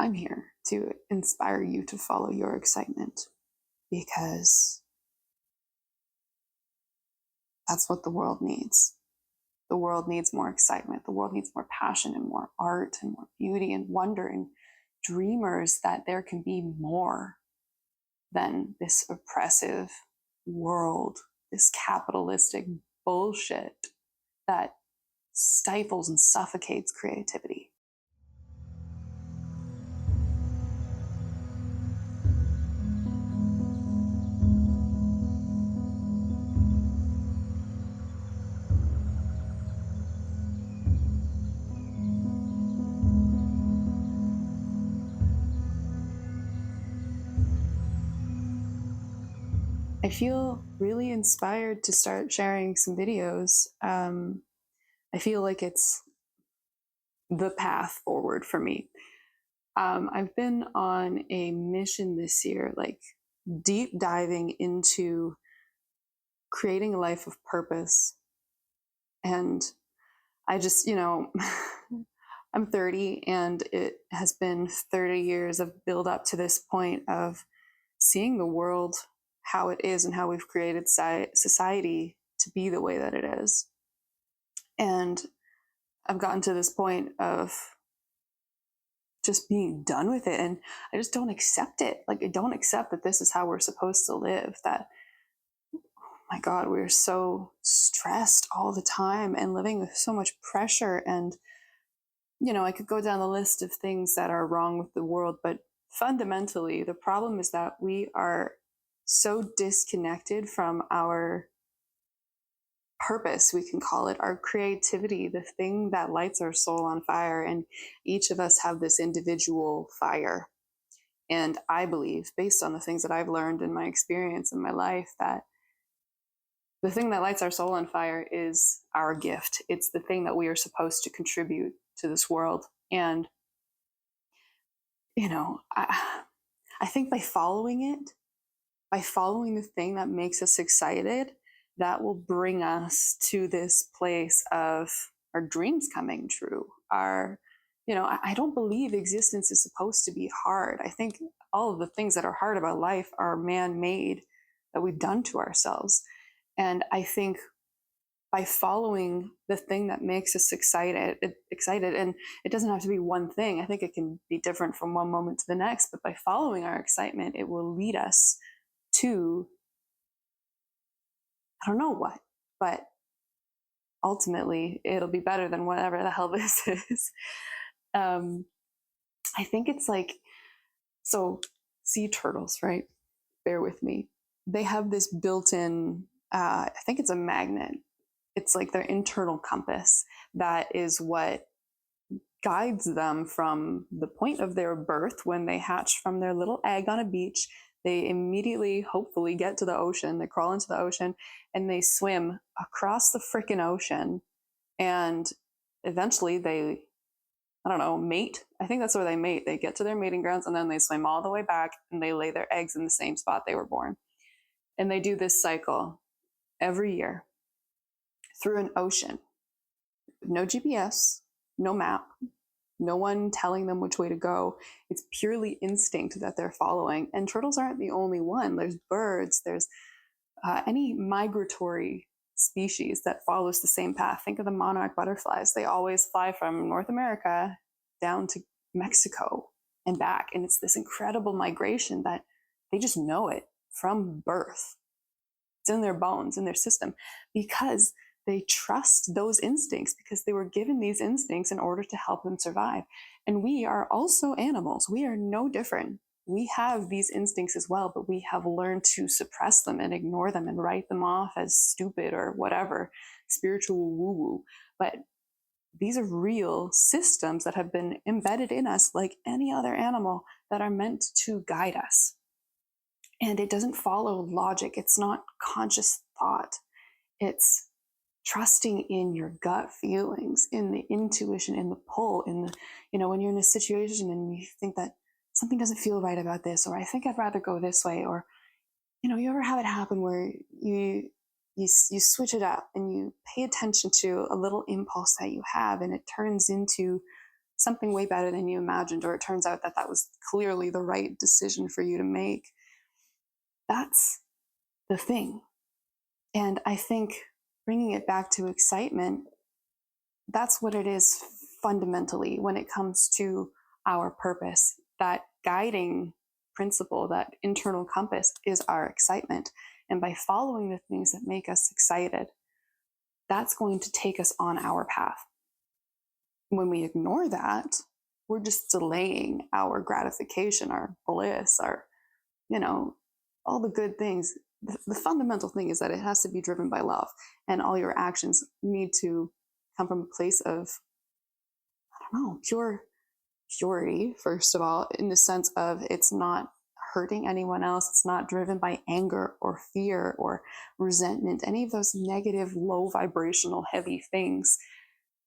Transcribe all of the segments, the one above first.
I'm here to inspire you to follow your excitement because that's what the world needs. The world needs more excitement. The world needs more passion and more art and more beauty and wonder and dreamers that there can be more than this oppressive world, this capitalistic bullshit that stifles and suffocates creativity. I feel really inspired to start sharing some videos. I feel like it's the path forward for me. I've been on a mission this year, like deep diving into creating a life of purpose. And I just, I'm 30 and it has been 30 years of build up to this point of seeing the world how it is and how we've created society to be the way that it is. And I've gotten to this point of just being done with it. And I just don't accept it. Like, I don't accept that this is how we're supposed to live, that, oh my God, we're so stressed all the time and living with so much pressure. And, I could go down the list of things that are wrong with the world, but fundamentally, the problem is that we are so disconnected from our purpose, we can call it, our creativity, the thing that lights our soul on fire. And each of us have this individual fire. And I believe, based on the things that I've learned in my experience in my life, that the thing that lights our soul on fire is our gift. It's the thing that we are supposed to contribute to this world. And, I think by following it, by following the thing that makes us excited, that will bring us to this place of our dreams coming true. I don't believe existence is supposed to be hard. I think all of the things that are hard about life are man-made, that we've done to ourselves. And I think by following the thing that makes us excited, and it doesn't have to be one thing. I think it can be different from one moment to the next, but by following our excitement, it will lead us to, I don't know what, but ultimately it'll be better than whatever the hell this is. I think it's like, so sea turtles, right? Bear with me. They have this built-in, I think it's a magnet. It's like their internal compass. That is what guides them from the point of their birth when they hatch from their little egg on a beach. They immediately, hopefully, get to the ocean. They crawl into the ocean and they swim across the freaking ocean. And eventually they, I don't know, mate. I think that's where they mate. They get to their mating grounds and then they swim all the way back and they lay their eggs in the same spot they were born. And they do this cycle every year through an ocean. No GPS, no map, no one telling them which way to go. It's purely instinct that they're following. And turtles aren't the only one. There's birds, there's any migratory species that follows the same path. Think of the monarch butterflies. They always fly from North America down to Mexico and back. And it's this incredible migration that they just know it from birth. It's in their bones, in their system, because they trust those instincts, because they were given these instincts in order to help them survive. And we are also animals. We are no different. We have these instincts as well, but we have learned to suppress them and ignore them and write them off as stupid or whatever, spiritual woo-woo. But these are real systems that have been embedded in us like any other animal that are meant to guide us. And it doesn't follow logic. It's not conscious thought. It's trusting in your gut feelings, in the intuition, in the pull, in the, when you're in a situation and you think that something doesn't feel right about this, or I think I'd rather go this way, or, you ever have it happen where you switch it up and you pay attention to a little impulse that you have and it turns into something way better than you imagined, or it turns out that that was clearly the right decision for you to make. That's the thing. And I think bringing it back to excitement, that's what it is fundamentally when it comes to our purpose. That guiding principle, that internal compass is our excitement. And by following the things that make us excited, that's going to take us on our path. When we ignore that, we're just delaying our gratification, our bliss, our, all the good things. The fundamental thing is that it has to be driven by love, and all your actions need to come from a place of, pure purity, first of all, in the sense of it's not hurting anyone else. It's not driven by anger or fear or resentment. Any of those negative, low vibrational, heavy things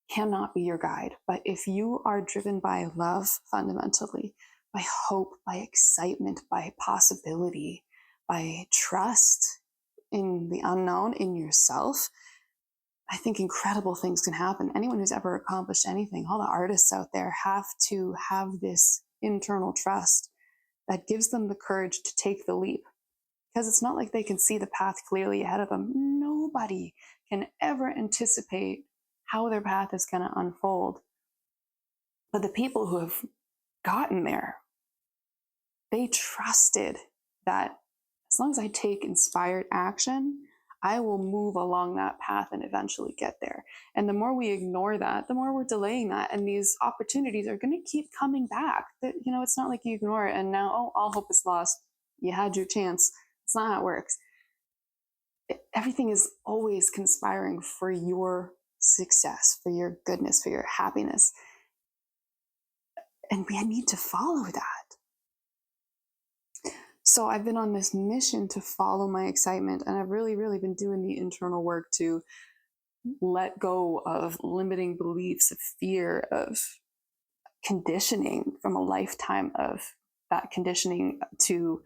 cannot be your guide. But if you are driven by love fundamentally, by hope, by excitement, by possibility, by trust in the unknown, in yourself, I think incredible things can happen. Anyone who's ever accomplished anything, all the artists out there have to have this internal trust that gives them the courage to take the leap. Because it's not like they can see the path clearly ahead of them. Nobody can ever anticipate how their path is going to unfold. But the people who have gotten there, they trusted that as long as I take inspired action, I will move along that path and eventually get there. And the more we ignore that, the more we're delaying that. And these opportunities are going to keep coming back. It's not like you ignore it and now, all hope is lost. You had your chance. It's not how it works. Everything is always conspiring for your success, for your goodness, for your happiness. And we need to follow that. So I've been on this mission to follow my excitement, and I've really, really been doing the internal work to let go of limiting beliefs, of fear, of conditioning from a lifetime of that conditioning to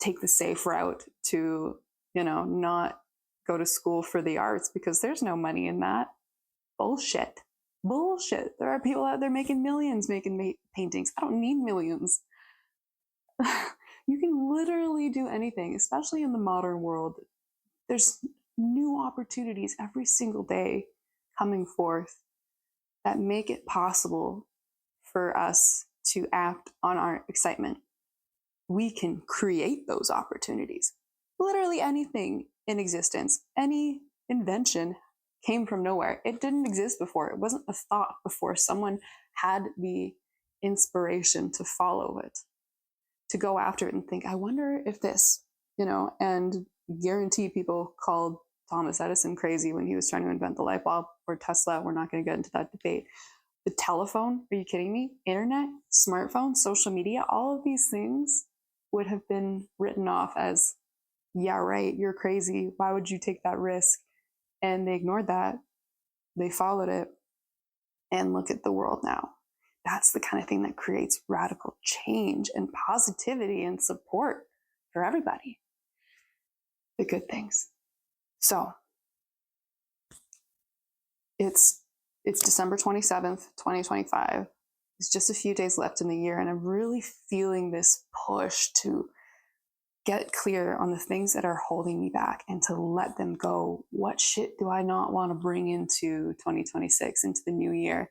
take the safe route, to, not go to school for the arts because there's no money in that. Bullshit. There are people out there making millions making paintings. I don't need millions. You can literally do anything, especially in the modern world. There's new opportunities every single day coming forth that make it possible for us to act on our excitement. We can create those opportunities. Literally anything in existence, any invention came from nowhere. It didn't exist before. It wasn't a thought before. Someone had the inspiration to follow it, to go after it and think, I wonder if this, and guarantee people called Thomas Edison crazy when he was trying to invent the light bulb, or Tesla. We're not going to get into that debate. The telephone, are you kidding me? Internet, smartphone, social media, all of these things would have been written off as, yeah, right, you're crazy. Why would you take that risk? And they ignored that. They followed it. And look at the world now. That's the kind of thing that creates radical change and positivity and support for everybody. The good things. So it's December 27th, 2025. It's just a few days left in the year, and I'm really feeling this push to get clear on the things that are holding me back and to let them go. What shit do I not want to bring into 2026, into the new year?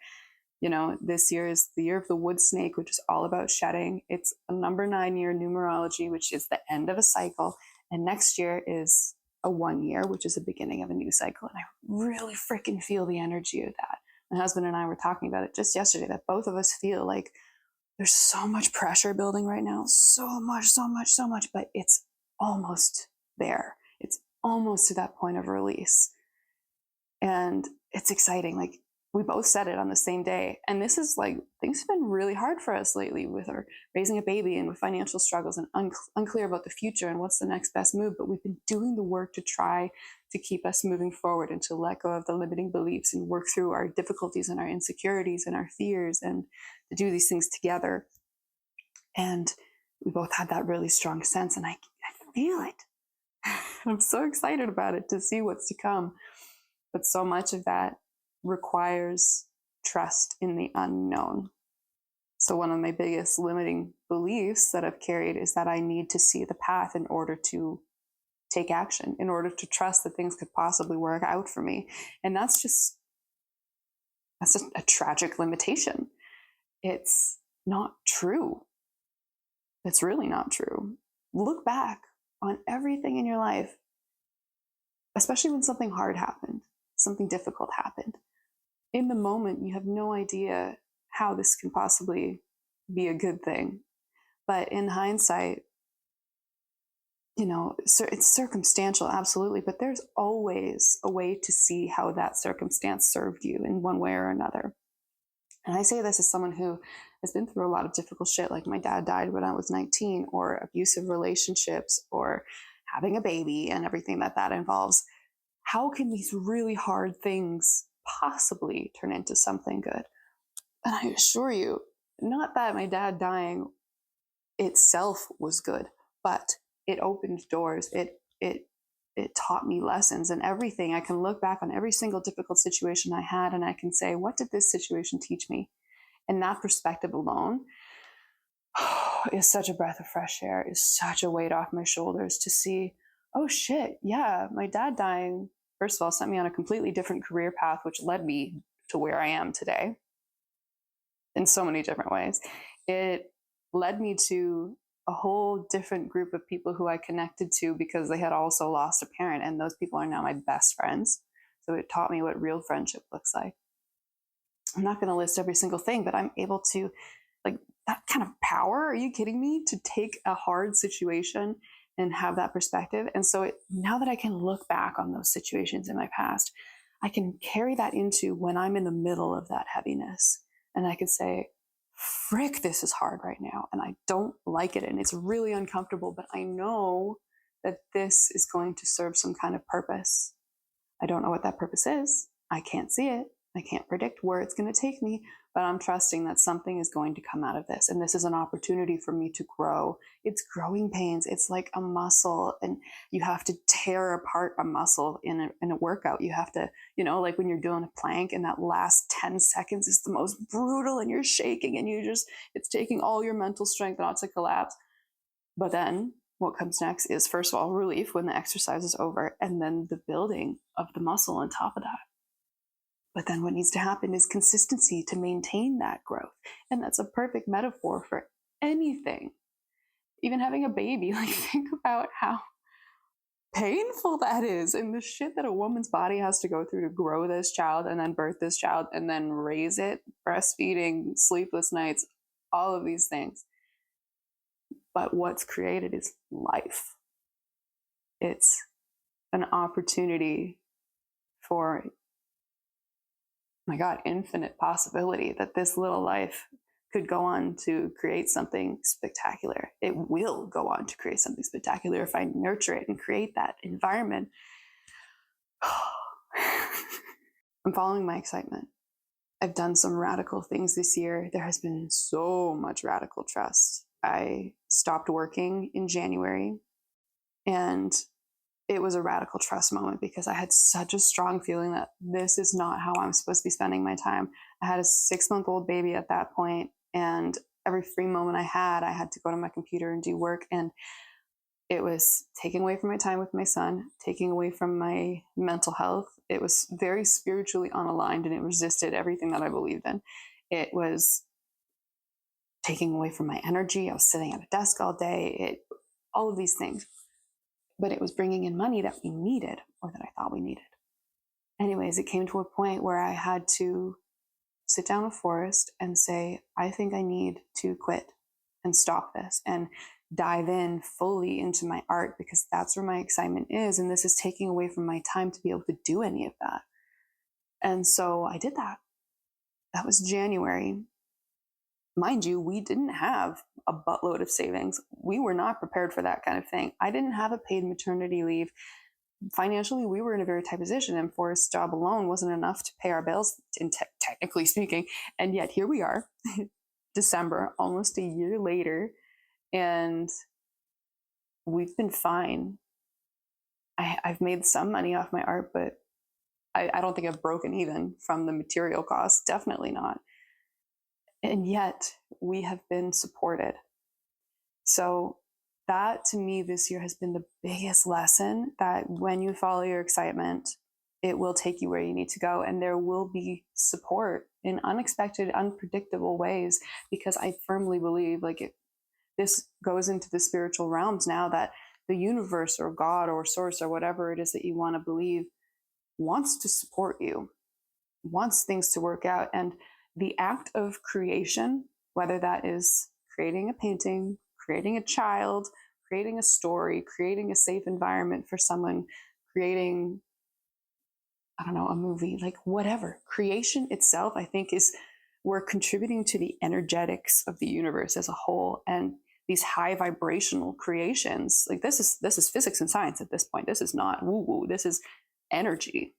This year is the year of the wood snake, which is all about shedding. It's a number 9 year numerology, which is the end of a cycle. And next year is a 1 year, which is the beginning of a new cycle. And I really freaking feel the energy of that. My husband and I were talking about it just yesterday, that both of us feel like there's so much pressure building right now. So much, but it's almost there. It's almost to that point of release. And it's exciting. Like, we both said it on the same day. And this is like, things have been really hard for us lately with our raising a baby and with financial struggles and unclear about the future and what's the next best move. But we've been doing the work to try to keep us moving forward and to let go of the limiting beliefs and work through our difficulties and our insecurities and our fears and to do these things together. And we both had that really strong sense, and I feel it. I'm so excited about it, to see what's to come. But so much of that requires trust in the unknown. So one of my biggest limiting beliefs that I've carried is that I need to see the path in order to take action, in order to trust that things could possibly work out for me. And that's just a tragic limitation. It's not true. It's really not true. Look back on everything in your life, especially when something hard happened, something difficult happened. In the moment, you have no idea how this can possibly be a good thing. But in hindsight, it's circumstantial, absolutely, but there's always a way to see how that circumstance served you in one way or another. And I say this as someone who has been through a lot of difficult shit, like my dad died when I was 19, or abusive relationships, or having a baby and everything that involves. How can these really hard things possibly turn into something good? And I assure you, not that my dad dying itself was good, but it opened doors. It taught me lessons and everything. I can look back on every single difficult situation I had and I can say, what did this situation teach me? And that perspective alone is such a breath of fresh air, is such a weight off my shoulders to see, oh shit, yeah, my dad dying, first of all, sent me on a completely different career path, which led me to where I am today in so many different ways. It led me to a whole different group of people who I connected to because they had also lost a parent, and those people are now my best friends. So it taught me what real friendship looks like. I'm not going to list every single thing, but I'm able to, like, that kind of power. Are you kidding me? To take a hard situation and have that perspective. And so now that I can look back on those situations in my past, I can carry that into when I'm in the middle of that heaviness. And I can say, frick, this is hard right now. And I don't like it. And it's really uncomfortable, but I know that this is going to serve some kind of purpose. I don't know what that purpose is. I can't see it. I can't predict where it's going to take me, but I'm trusting that something is going to come out of this. And this is an opportunity for me to grow. It's growing pains. It's like a muscle, and you have to tear apart a muscle in a workout. You have to, like when you're doing a plank and that last 10 seconds is the most brutal and you're shaking and it's taking all your mental strength not to collapse. But then what comes next is, first of all, relief when the exercise is over, and then the building of the muscle on top of that. But then what needs to happen is consistency to maintain that growth. And that's a perfect metaphor for anything. Even having a baby, like, think about how painful that is, and the shit that a woman's body has to go through to grow this child and then birth this child and then raise it, breastfeeding, sleepless nights, all of these things. But what's created is life. It's an opportunity for, my God, infinite possibility that this little life could go on to create something spectacular. It will go on to create something spectacular if I nurture it and create that environment. I'm following my excitement. I've done some radical things this year. There has been so much radical trust. I stopped working in January, and it was a radical trust moment because I had such a strong feeling that this is not how I'm supposed to be spending my time. I had a 6-month-old baby at that point, and every free moment I had to go to my computer and do work. And it was taking away from my time with my son, taking away from my mental health. It was very spiritually unaligned, and it resisted everything that I believed in. It was taking away from my energy. I was sitting at a desk all day, all of these things. But it was bringing in money that we needed, or that I thought we needed. Anyways, it came to a point where I had to sit down with Forrest and say, I think I need to quit and stop this and dive in fully into my art, because that's where my excitement is. And this is taking away from my time to be able to do any of that. And so I did that. That was January. Mind you, we didn't have a buttload of savings. We were not prepared for that kind of thing. I didn't have a paid maternity leave. Financially, we were in a very tight position, and Forrest's job alone wasn't enough to pay our bills, technically speaking. And yet here we are, December, almost a year later, and we've been fine. I've made some money off my art, but I don't think I've broken even from the material costs. Definitely not. And yet we have been supported. So that to me this year has been the biggest lesson, that when you follow your excitement, it will take you where you need to go, and there will be support in unexpected, unpredictable ways, because I firmly believe, like, this goes into the spiritual realms now, that the universe or God or source or whatever it is that you want to believe wants to support you, wants things to work out. And the act of creation, whether that is creating a painting, creating a child, creating a story, creating a safe environment for someone, creating, I don't know, a movie, like whatever, creation itself, I think, is, we're contributing to the energetics of the universe as a whole. And these high vibrational creations, like this is physics and science at this point. This is not woo woo. This is energy.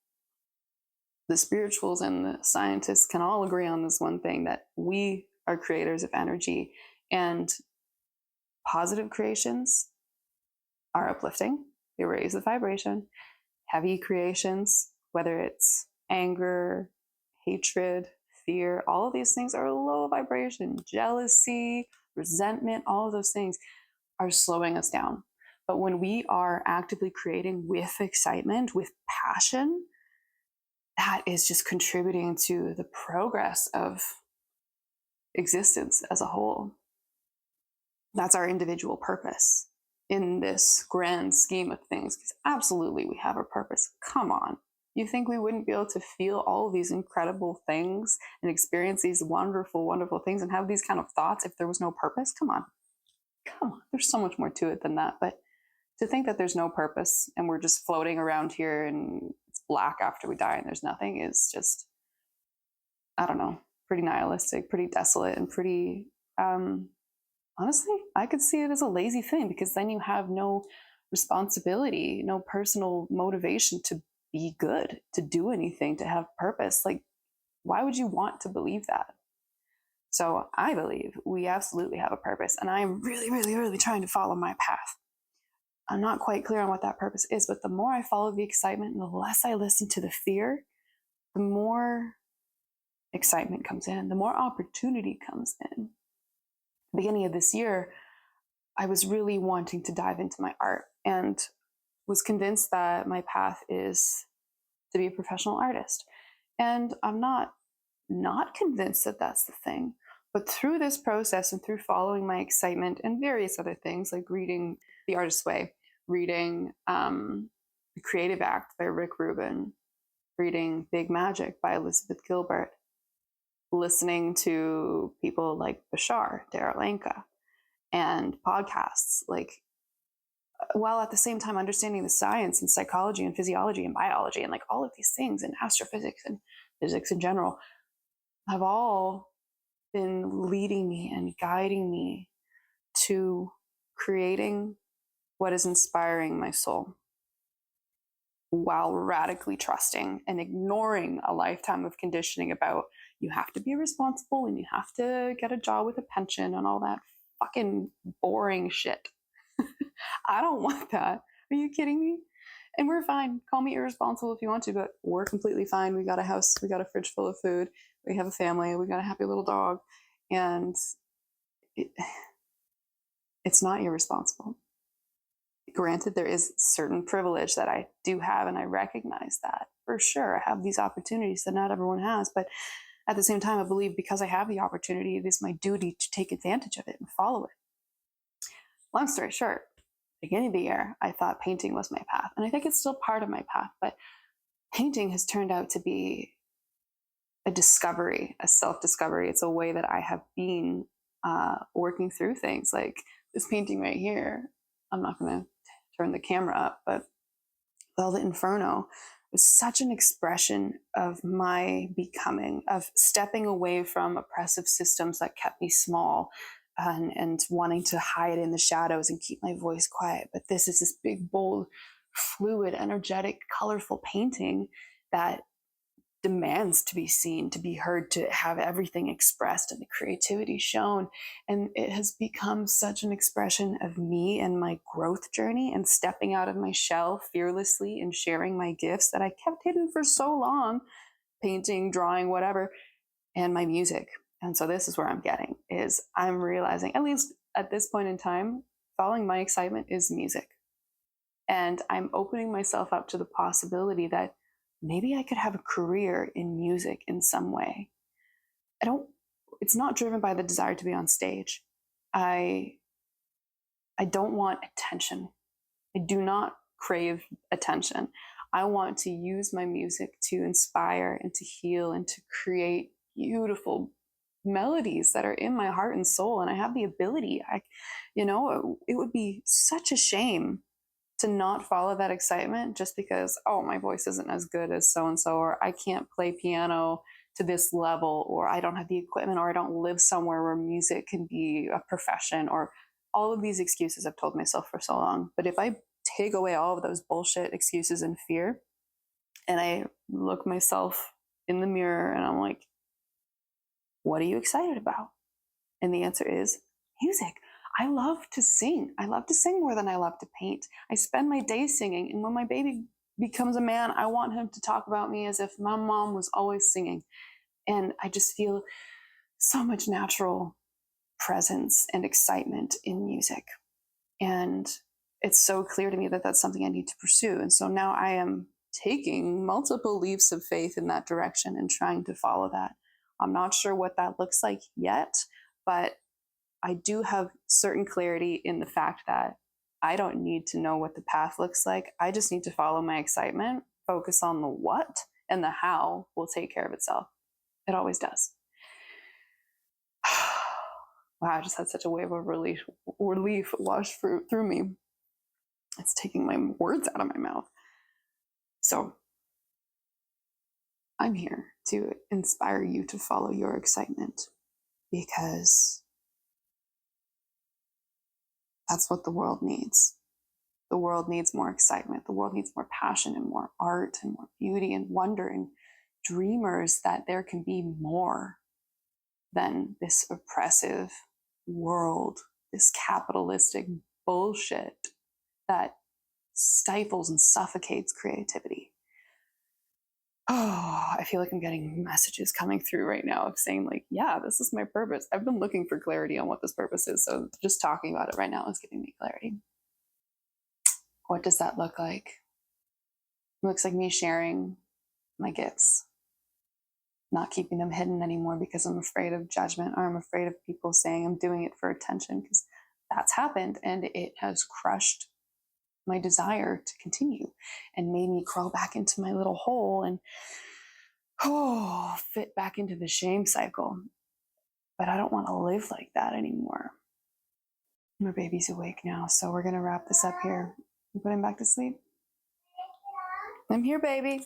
The spirituals and the scientists can all agree on this one thing, that we are creators of energy, and positive creations are uplifting. They raise the vibration. Heavy creations, whether it's anger, hatred, fear, all of these things are low vibration. Jealousy, resentment, all of those things are slowing us down. But when we are actively creating with excitement, with passion, that is just contributing to the progress of existence as a whole. That's our individual purpose in this grand scheme of things. Because absolutely, we have a purpose. Come on. You think we wouldn't be able to feel all of these incredible things and experience these wonderful, wonderful things and have these kind of thoughts if there was no purpose? Come on. Come on. There's so much more to it than that. But to think that there's no purpose and we're just floating around here and it's black after we die and there's nothing is just, I don't know, pretty nihilistic, pretty desolate, and pretty, honestly, I could see it as a lazy thing, because then you have no responsibility, no personal motivation to be good, to do anything, to have purpose. Like, why would you want to believe that? So I believe we absolutely have a purpose, and I'm really, really, really trying to follow my path. I'm not quite clear on what that purpose is, but the more I follow the excitement and the less I listen to the fear, the more excitement comes in, the more opportunity comes in. Beginning of this year, I was really wanting to dive into my art and was convinced that my path is to be a professional artist. And I'm not convinced that that's the thing. But through this process and through following my excitement and various other things, like reading The Artist's Way, reading The Creative Act by Rick Rubin, reading Big Magic by Elizabeth Gilbert, listening to people like Bashar, Darryl Anka, and podcasts, like, while at the same time understanding the science and psychology and physiology and biology and like all of these things and astrophysics and physics in general, have all been leading me and guiding me to creating what is inspiring my soul, while radically trusting and ignoring a lifetime of conditioning about you have to be responsible and you have to get a job with a pension and all that fucking boring shit. I don't want that. Are you kidding me? And we're fine. Call me irresponsible if you want to, but we're completely fine. We got a house, we got a fridge full of food, we have a family, we got a happy little dog, and it's not irresponsible. Granted, there is certain privilege that I do have, and I recognize that for sure. I have these opportunities that not everyone has, but at the same time, I believe because I have the opportunity, it is my duty to take advantage of it and follow it. Long story short, beginning of the year, I thought painting was my path, and I think it's still part of my path, but painting has turned out to be a discovery, a self-discovery. It's a way that I have been working through things. Like this painting right here, I'm not going to turn the camera up, but Velvet Inferno was such an expression of my becoming, of stepping away from oppressive systems that kept me small, and wanting to hide in the shadows and keep my voice quiet. But this is this big, bold, fluid, energetic, colorful painting that demands to be seen, to be heard, to have everything expressed and the creativity shown. And it has become such an expression of me and my growth journey and stepping out of my shell fearlessly and sharing my gifts that I kept hidden for so long, painting, drawing, whatever, and my music. And so this is where I'm getting, is I'm realizing, at least at this point in time, following my excitement is music. And I'm opening myself up to the possibility that maybe I could have a career in music in some way. I don't, it's not driven by the desire to be on stage. I I don't want attention. I do not crave attention. I want to use my music to inspire and to heal and to create beautiful melodies that are in my heart and soul. And I have the ability. It would be such a shame to not follow that excitement just because, oh, my voice isn't as good as so and so, or I can't play piano to this level, or I don't have the equipment, or I don't live somewhere where music can be a profession, or all of these excuses I've told myself for so long. But if I take away all of those bullshit excuses and fear, and I look myself in the mirror and I'm like, what are you excited about? And the answer is music. I love to sing. I love to sing more than I love to paint. I spend my day singing. And when my baby becomes a man, I want him to talk about me as if my mom was always singing. And I just feel so much natural presence and excitement in music. And it's so clear to me that that's something I need to pursue. And so now I am taking multiple leaps of faith in that direction and trying to follow that. I'm not sure what that looks like yet, but I do have certain clarity in the fact that I don't need to know what the path looks like. I just need to follow my excitement, focus on the what, and the how will take care of itself. It always does. Wow, I just had such a wave of relief wash through me. It's taking my words out of my mouth. So I'm here to inspire you to follow your excitement, because that's what the world needs. The world needs more excitement. The world needs more passion and more art and more beauty and wonder and dreamers that there can be more than this oppressive world, this capitalistic bullshit that stifles and suffocates creativity. Oh, I feel like I'm getting messages coming through right now of saying, like, yeah, this is my purpose. I've been looking for clarity on what this purpose is. So just talking about it right now is giving me clarity. What does that look like? It looks like me sharing my gifts, not keeping them hidden anymore because I'm afraid of judgment, or I'm afraid of people saying I'm doing it for attention, because that's happened and it has crushed my desire to continue and made me crawl back into my little hole and fit back into the shame cycle. But I don't want to live like that anymore. My baby's awake now, so we're going to wrap this up here and put him back to sleep. I'm here, baby.